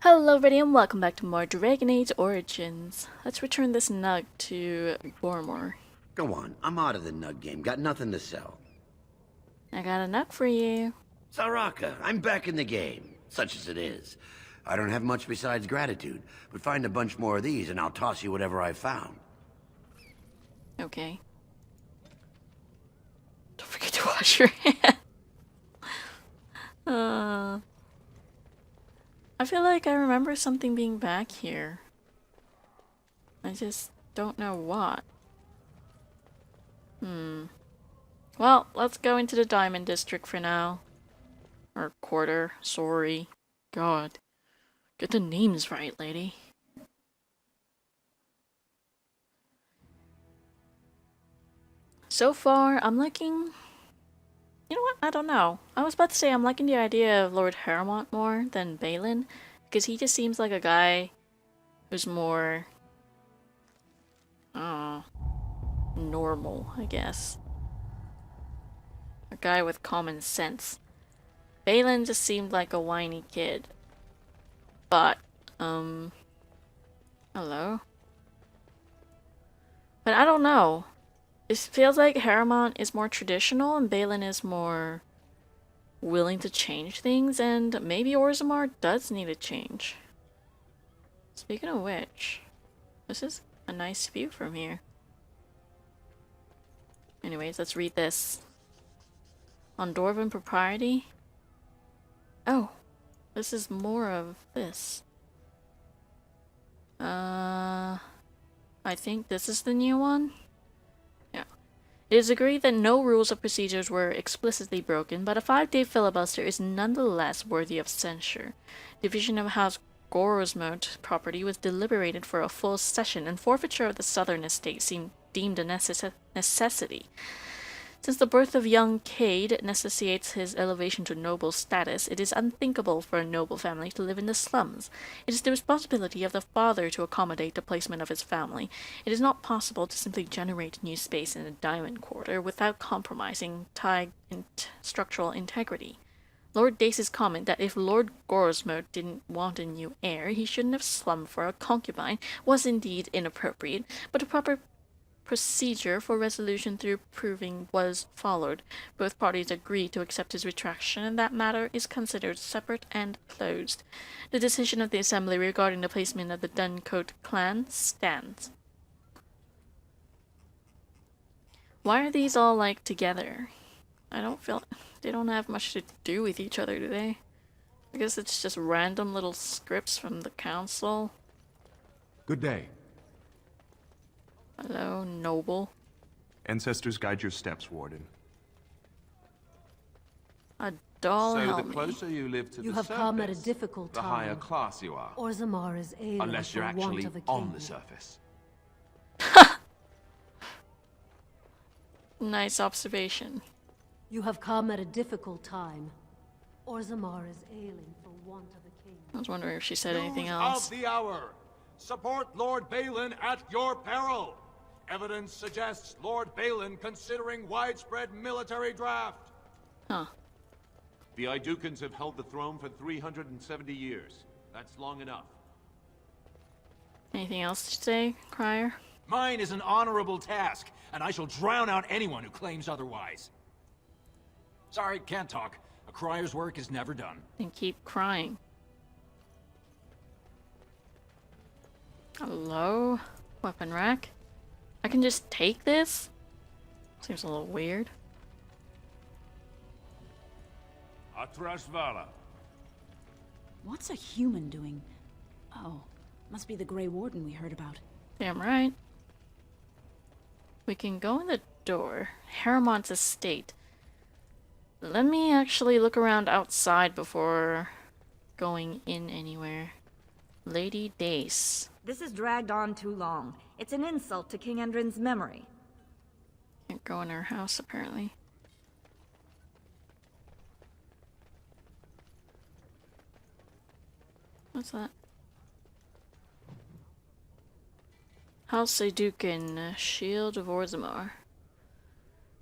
Hello everybody and welcome back to more Dragon Age Origins. Let's return this nug to Orzammar. Go on, I'm out of the nug game. Got nothing to sell. I got a nug for you. Soraka, I'm back in the game, such as it is. I don't have much besides gratitude, but find a bunch more of these and I'll toss you whatever I've found. Okay. Don't forget to wash your hands. I feel like I remember something being back here. I just don't know what. Well, let's go into the Diamond District for now. Or quarter, sorry. God. Get the names right, lady. So far, I'm liking... You know what? I don't know. I was about to say I'm liking the idea of Lord Harrowmont more than Balin, because he just seems like a guy who's more... normal, I guess. A guy with common sense. Balin just seemed like a whiny kid. But, hello? But I don't know. It feels like Harrowmont is more traditional and Balin is more willing to change things, and maybe Orzammar does need a change. Speaking of which, this is a nice view from here. Anyways, let's read this. On Dwarven propriety? Oh, this is more of this. I think this is the new one? Yeah. It is agreed that no rules or procedures were explicitly broken, but a 5-day filibuster is nonetheless worthy of censure. Division of House Gorosmote property was deliberated for a full session, and forfeiture of the southern estate seemed deemed a necessity. Since the birth of young Cade necessitates his elevation to noble status, it is unthinkable for a noble family to live in the slums. It is the responsibility of the father to accommodate the placement of his family. It is not possible to simply generate new space in a diamond quarter without compromising structural integrity. Lord Dace's comment that if Lord Gorosmote didn't want a new heir, he shouldn't have slummed for a concubine was indeed inappropriate, but a proper procedure for resolution through proving was followed. Both parties agreed to accept his retraction, and that matter is considered separate and closed. The decision of the Assembly regarding the placement of the Duncoat clan stands. Why are these all, like, together? I don't feel... They don't have much to do with each other, do they? I guess it's just random little scripts from the council. Good day. Hello, noble. Ancestors guide your steps, Warden. A doll So helmet. the closer you live to You the have surface, come at a difficult the time. higher class you are. Orzammar is ailing Unless for you're want actually of a on king. the surface. Nice observation. You have come at a difficult time. Orzammar is ailing for want of a king. I was wondering if she said anything News else. of the hour. Support Lord Balin at your peril. Evidence suggests Lord Balin considering widespread military draft. Huh. The Idukans have held the throne for 370 years. That's long enough. Anything else to say, Crier? Mine is an honorable task, and I shall drown out anyone who claims otherwise. Sorry, can't talk. A crier's work is never done. And keep crying. Hello? Weapon rack? I can just take this? Seems a little weird. Atrashvala. What's a human doing? Oh, must be the Grey Warden we heard about. Damn right. We can go in the door. Harrowmont's estate. Let me actually look around outside before going in anywhere. Lady Dace. This has dragged on too long. It's an insult to King Endrin's memory. Can't go in her house, apparently. What's that? House Aeducan, Shield of Orzammar.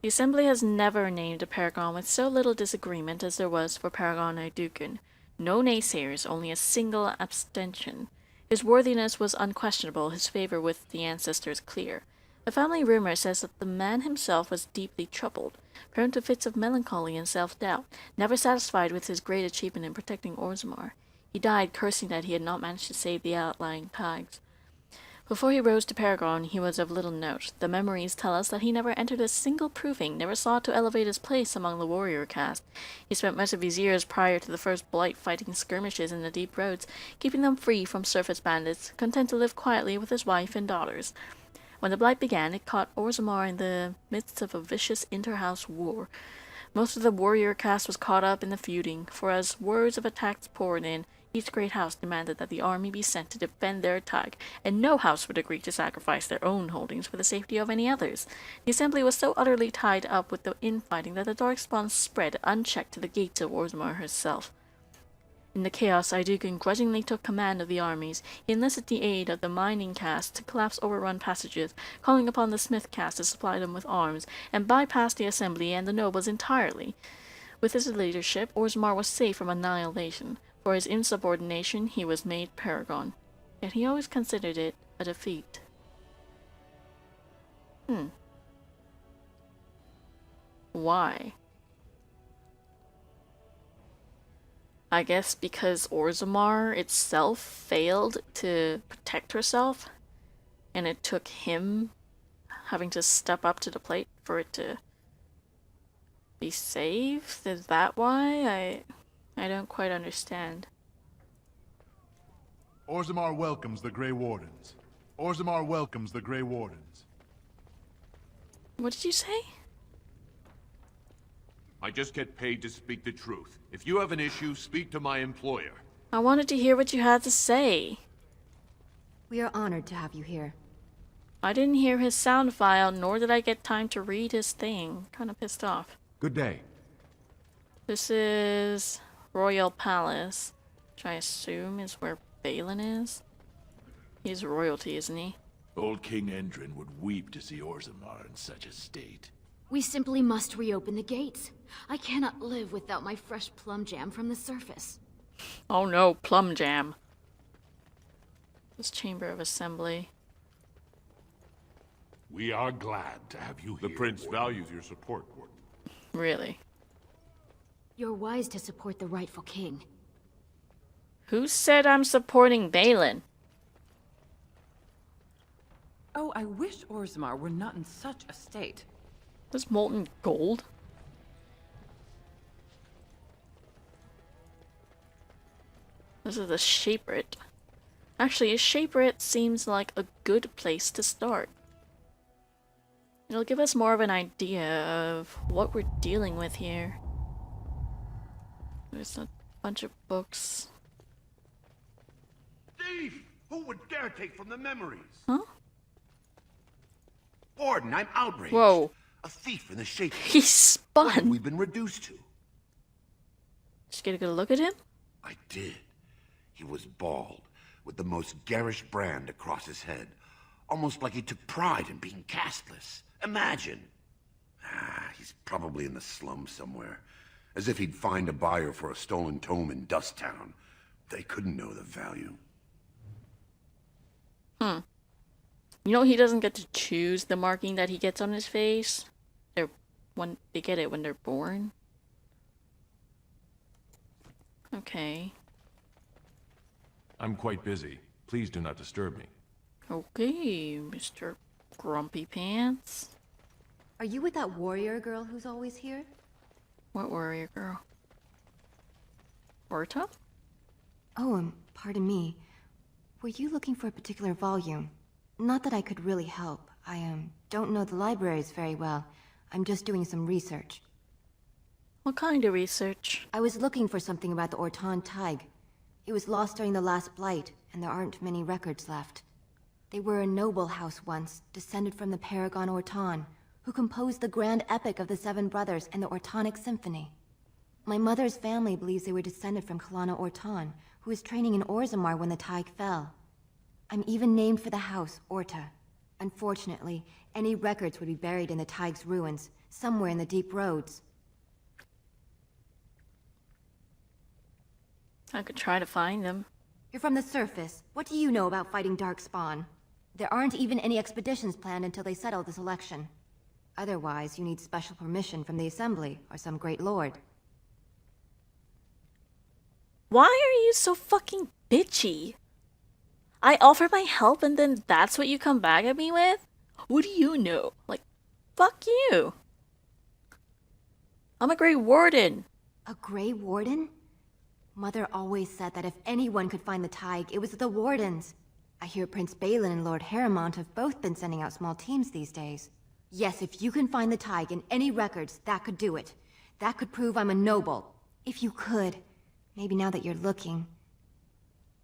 The Assembly has never named a paragon with so little disagreement as there was for Paragon Aeducan. No naysayers, only a single abstention. His worthiness was unquestionable, his favor with the ancestors clear. The family rumor says that the man himself was deeply troubled, prone to fits of melancholy and self-doubt, never satisfied with his great achievement in protecting Orzammar. He died cursing that he had not managed to save the outlying tags. Before he rose to Paragon, he was of little note. The memories tell us that he never entered a single proving, never sought to elevate his place among the warrior caste. He spent most of his years prior to the first Blight fighting skirmishes in the deep roads, keeping them free from surface bandits, content to live quietly with his wife and daughters. When the Blight began, it caught Orzammar in the midst of a vicious inter-house war. Most of the warrior caste was caught up in the feuding, for as words of attacks poured in, each great house demanded that the army be sent to defend their tag, and no house would agree to sacrifice their own holdings for the safety of any others. The assembly was so utterly tied up with the infighting that the darkspawn spread unchecked to the gates of Orzammar herself. In the chaos, Aidukin grudgingly took command of the armies. He enlisted the aid of the mining caste to collapse overrun passages, calling upon the smith caste to supply them with arms, and bypassed the assembly and the nobles entirely. With his leadership, Orzammar was safe from annihilation. For his insubordination, he was made Paragon. Yet he always considered it a defeat. Why? I guess because Orzammar itself failed to protect herself, and it took him having to step up to the plate for it to be saved? Is that why? I don't quite understand. Orzammar welcomes the Grey Wardens. Orzammar welcomes the Grey Wardens. What did you say? I just get paid to speak the truth. If you have an issue, speak to my employer. I wanted to hear what you had to say. We are honored to have you here. I didn't hear his sound file, nor did I get time to read his thing. Kind of pissed off. Good day. This is Royal Palace, which I assume is where Balin is. He's royalty, isn't he? Old King Endrin would weep to see Orzammar in such a state. We simply must reopen the gates. I cannot live without my fresh plum jam from the surface. Oh no, plum jam. This Chamber of Assembly. We are glad to have you here. The Prince values your support, Warden. Really? You're wise to support the rightful king. Who said I'm supporting Balin? Oh, I wish Orzammar were not in such a state. This molten gold? This is a Shaperate. Actually, a Shaperate seems like a good place to start. It'll give us more of an idea of what we're dealing with here. There's a bunch of books. Thief! Who would dare take from the memories? Huh? Warden, I'm outraged. Whoa. A thief in the shape He spun! What have we been reduced to? Just get a good look at him? I did. He was bald, with the most garish brand across his head. Almost like he took pride in being castless. Imagine. He's probably in the slums somewhere. As if he'd find a buyer for a stolen tome in Dust Town. They couldn't know the value. You know he doesn't get to choose the marking that he gets on his face? They get it when they're born? Okay. I'm quite busy. Please do not disturb me. Okay, Mr. Grumpy Pants. Are you with that warrior girl who's always here? What warrior girl? Orta? Oh, pardon me. Were you looking for a particular volume? Not that I could really help. I don't know the libraries very well. I'm just doing some research. What kind of research? I was looking for something about the Orton Tig. It was lost during the last Blight, and there aren't many records left. They were a noble house once, descended from the Paragon Orton, who composed the grand epic of the Seven Brothers and the Ortonic Symphony. My mother's family believes they were descended from Kalana Orton, who was training in Orzammar when the Tig fell. I'm even named for the house, Orta. Unfortunately, any records would be buried in the Tig's ruins, somewhere in the deep roads. I could try to find them. You're from the surface. What do you know about fighting Darkspawn? There aren't even any expeditions planned until they settle this election. Otherwise, you need special permission from the Assembly or some great lord. Why are you so fucking bitchy? I offer my help and then that's what you come back at me with? What do you know? Like, fuck you. I'm a Grey Warden. A Grey Warden? Mother always said that if anyone could find the Tig, it was the Wardens. I hear Prince Balin and Lord Harrimont have both been sending out small teams these days. Yes, if you can find the Tig in any records, that could do it. That could prove I'm a noble. If you could. Maybe now that you're looking.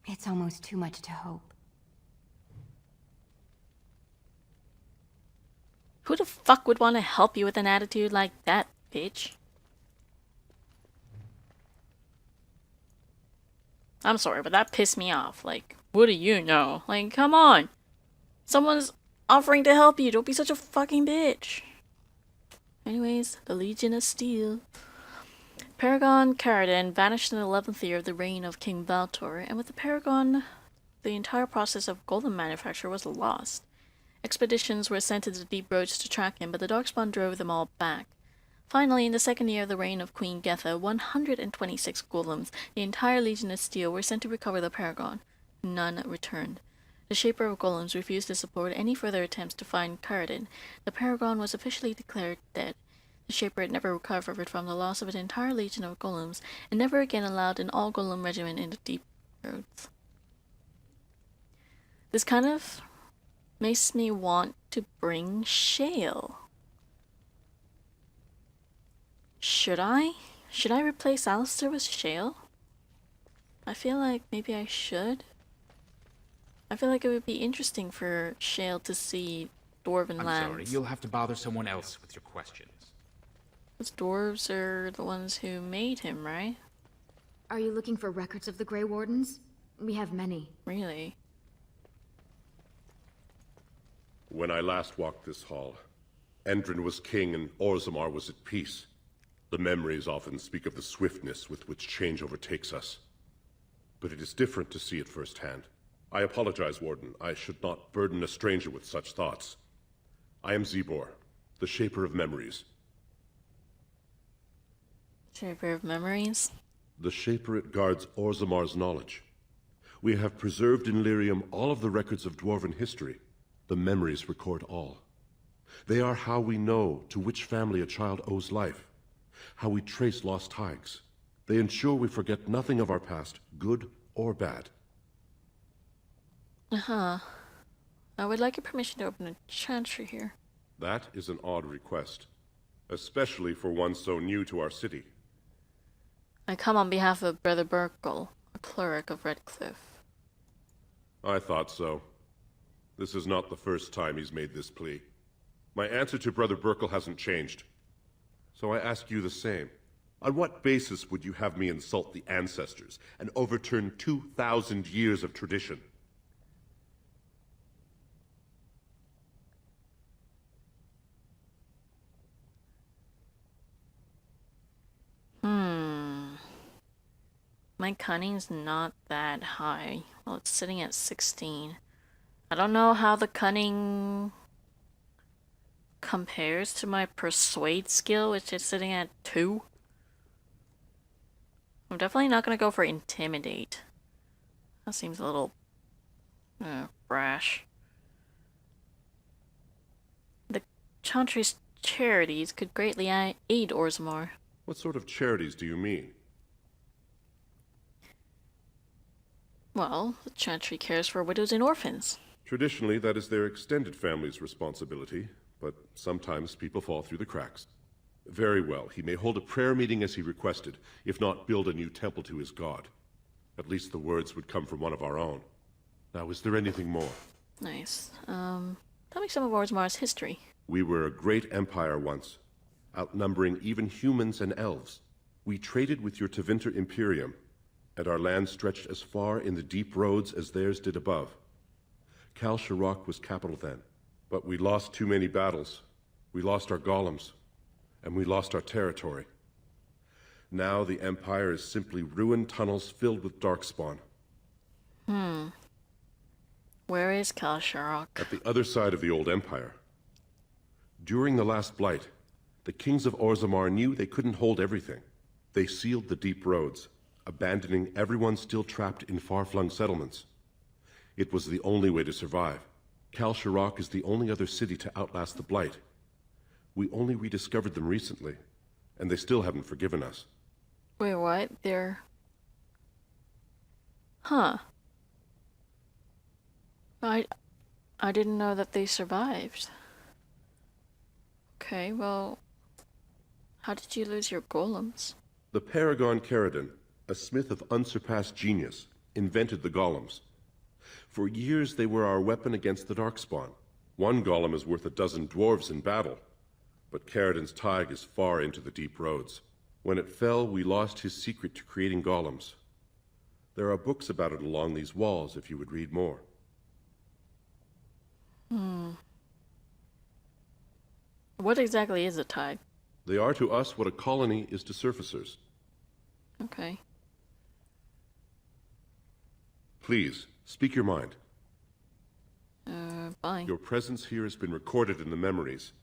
It's almost too much to hope. Who the fuck would want to help you with an attitude like that, bitch? I'm sorry, but that pissed me off. Like, what do you know? Like, come on. Someone's offering to help you. Don't be such a fucking bitch. Anyways, the Legion of Steel. Paragon Ferelden vanished in the 11th year of the reign of King Valtor, and with the Paragon, the entire process of golem manufacture was lost. Expeditions were sent to the deep roads to track him, but the Darkspawn drove them all back. Finally, in the 2nd year of the reign of Queen Getha, 126 golems, the entire Legion of Steel, were sent to recover the Paragon. None returned. The Shaper of Golems refused to support any further attempts to find Ferelden. The Paragon was officially declared dead. The Shaper had never recovered from the loss of an entire legion of golems, and never again allowed an all-golem regiment in the deep roads. This kind of makes me want to bring Shale. Should I? Should I replace Alistair with Shale? I feel like maybe I should. I feel like it would be interesting for Shale to see Dwarven I'm lands. sorry, you'll have to bother someone else with your questions. Those dwarves are the ones who made him, right? Are you looking for records of the Grey Wardens? We have many. Really? When I last walked this hall, Endrin was king and Orzammar was at peace. The memories often speak of the swiftness with which change overtakes us. But it is different to see it firsthand. I apologize, Warden. I should not burden a stranger with such thoughts. I am Zebor, the Shaper of Memories. Shaper of Memories? The Shaperate guards Orzammar's knowledge. We have preserved in Lyrium all of the records of Dwarven history. The memories record all. They are how we know to which family a child owes life, how we trace lost Tigs. They ensure we forget nothing of our past, good or bad. Uh-huh. I would like your permission to open a chantry here. That is an odd request, especially for one so new to our city. I come on behalf of Brother Burkle, a cleric of Redcliffe. I thought so. This is not the first time he's made this plea. My answer to Brother Burkle hasn't changed. So I ask you the same. On what basis would you have me insult the ancestors and overturn 2,000 years of tradition? My cunning's not that high. Well, it's sitting at 16. I don't know how the cunning compares to my persuade skill, which is sitting at 2. I'm definitely not going to go for intimidate. That seems a little brash. The Chantry's charities could greatly aid Orzammar. What sort of charities do you mean? Well, the Chantry cares for widows and orphans. Traditionally, that is their extended family's responsibility, but sometimes people fall through the cracks. Very well, he may hold a prayer meeting as he requested, if not build a new temple to his god. At least the words would come from one of our own. Now, is there anything more? Nice. Tell me some of Orzammar's history. We were a great empire once, outnumbering even humans and elves. We traded with your Tevinter Imperium, and our land stretched as far in the deep roads as theirs did above. Kal Sharok was capital then, but we lost too many battles. We lost our golems, and we lost our territory. Now the Empire is simply ruined tunnels filled with darkspawn. Where is Kalsharok? At the other side of the old Empire. During the last Blight, the kings of Orzammar knew they couldn't hold everything. They sealed the deep roads, abandoning everyone still trapped in far-flung settlements. It was the only way to survive. Kalsharok is the only other city to outlast the Blight. We only rediscovered them recently, and they still haven't forgiven us. Wait, what? They're... Huh. I didn't know that they survived. Okay, well... How did you lose your golems? The Paragon Ferelden, a smith of unsurpassed genius, invented the golems. For years they were our weapon against the Darkspawn. One golem is worth 12 dwarves in battle, but Ferelden's Tig is far into the deep roads. When it fell, we lost his secret to creating golems. There are books about it along these walls if you would read more. What exactly is a Tig? They are to us what a colony is to surfacers. Okay. Please, speak your mind. Bye. Your presence here has been recorded in the memories.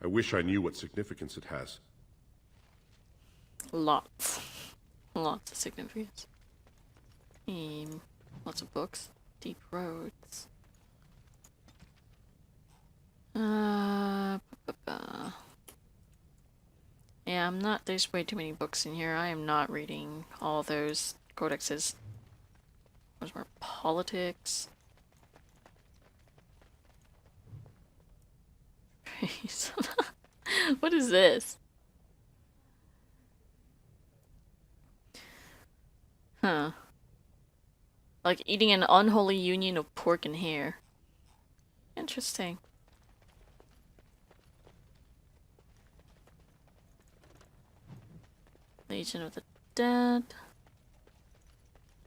I wish I knew what significance it has. Lots. Lots of significance. Lots of books. Deep roads. Yeah, I'm not, there's way too many books in here. I am not reading all those codexes. There's more politics. What is this? Huh. Like eating an unholy union of pork and hare. Interesting. Legion of the Dead.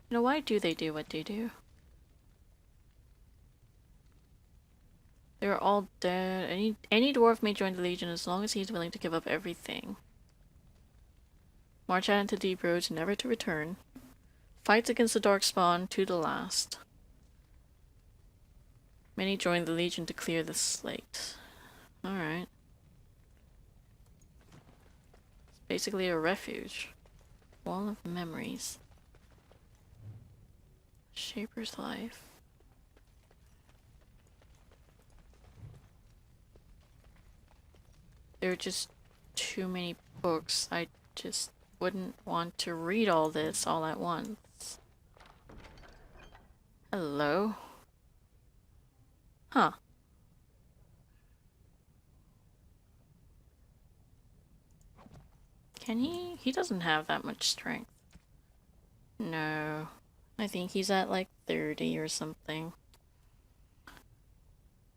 You know, why do they do what they do? They're all dead. Any dwarf may join the Legion as long as he's willing to give up everything. March out into deep roads, never to return. Fights against the Darkspawn to the last. Many join the Legion to clear the slate. Alright. It's basically a refuge. Wall of memories. Shaper's life. There are just too many books. I just wouldn't want to read all this all at once. Hello? Huh. Can he? He doesn't have that much strength. No. I think he's at like 30 or something.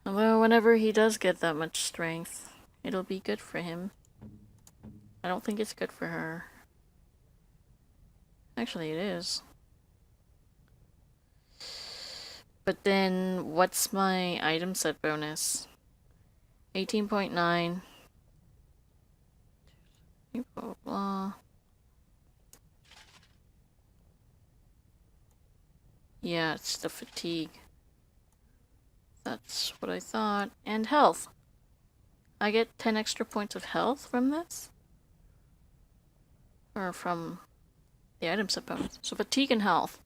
Although whenever he does get that much strength, it'll be good for him. I don't think it's good for her. Actually, it is. But then, what's my item set bonus? 18.9. Blah, blah, blah. Yeah, it's the fatigue. That's what I thought. And health. I get 10 extra points of health from this? Or from the item set bonus. So fatigue and health.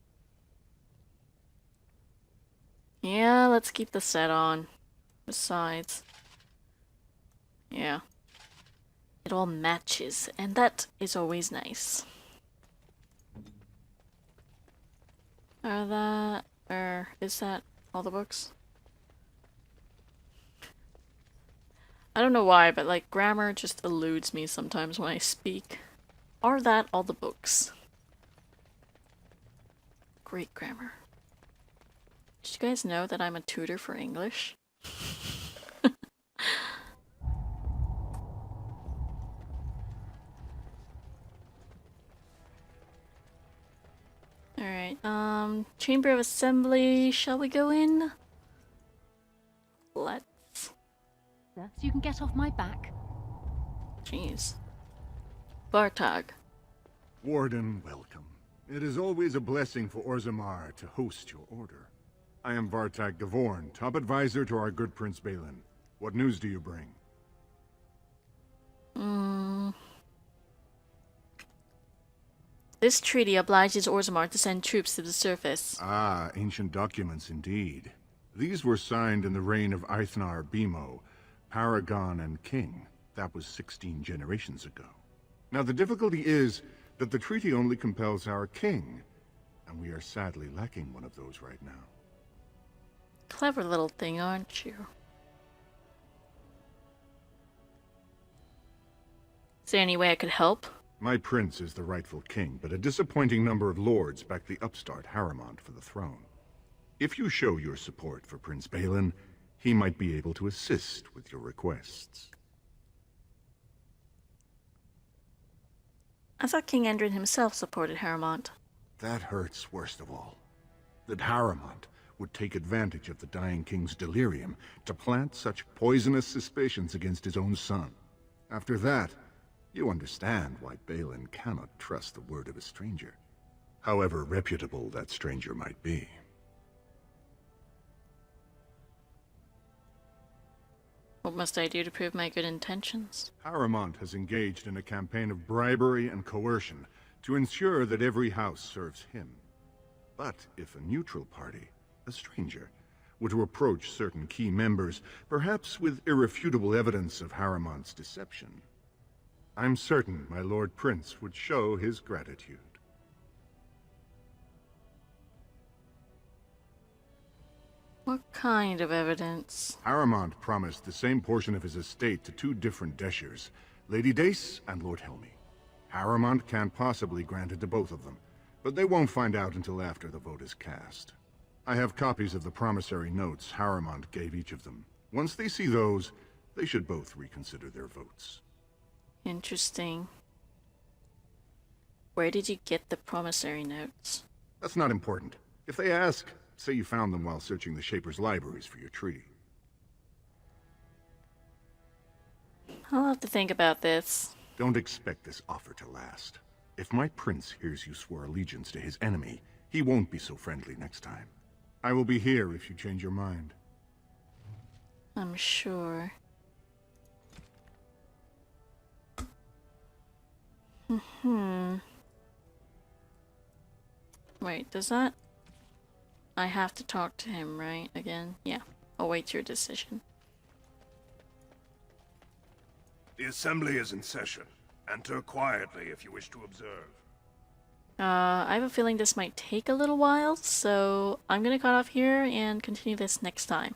Yeah, let's keep the set on. Besides. Yeah. It all matches, and that is always nice. Is that all the books? I don't know why, but like grammar just eludes me sometimes when I speak. Are that all the books? Great grammar. Did you guys know that I'm a tutor for English? Alright, Chamber of Assembly, shall we go in? Let's. So you can get off my back. Jeez. Bartog. Warden, welcome. It is always a blessing for Orzammar to host your order. I am Vartak Gavorn, top advisor to our good Prince Balin. What news do you bring? This treaty obliges Orzammar to send troops to the surface. Ah, ancient documents indeed. These were signed in the reign of Eithnar Bimo, Paragon and King. That was 16 generations ago. Now the difficulty is that the treaty only compels our king, and we are sadly lacking one of those right now. Clever little thing, aren't you? Is there any way I could help? My prince is the rightful king, but a disappointing number of lords back the upstart Harrimont for the throne. If you show your support for Prince Balin, he might be able to assist with your requests. I thought King Endrin himself supported Harrimont. That hurts worst of all. That Harrimont would take advantage of the dying king's delirium to plant such poisonous suspicions against his own son. After that, you understand why Balin cannot trust the word of a stranger, however reputable that stranger might be. What must I do to prove my good intentions? Harrimont has engaged in a campaign of bribery and coercion to ensure that every house serves him. But if a neutral party, a stranger, were to approach certain key members, perhaps with irrefutable evidence of Harrimont's deception, I'm certain my Lord Prince would show his gratitude. What kind of evidence? Harrimont promised the same portion of his estate to two different Deshers, Lady Dace and Lord Helmy. Harrimont can't possibly grant it to both of them, but they won't find out until after the vote is cast. I have copies of the promissory notes Harrimont gave each of them. Once they see those, they should both reconsider their votes. Interesting. Where did you get the promissory notes? That's not important. If they ask, say you found them while searching the Shaper's libraries for your treaty. I'll have to think about this. Don't expect this offer to last. If my prince hears you swore allegiance to his enemy, he won't be so friendly next time. I will be here if you change your mind. I'm sure. Wait, does that... I have to talk to him, right? Again? Yeah. I'll wait your decision. The assembly is in session. Enter quietly if you wish to observe. I have a feeling this might take a little while, so I'm gonna cut off here and continue this next time.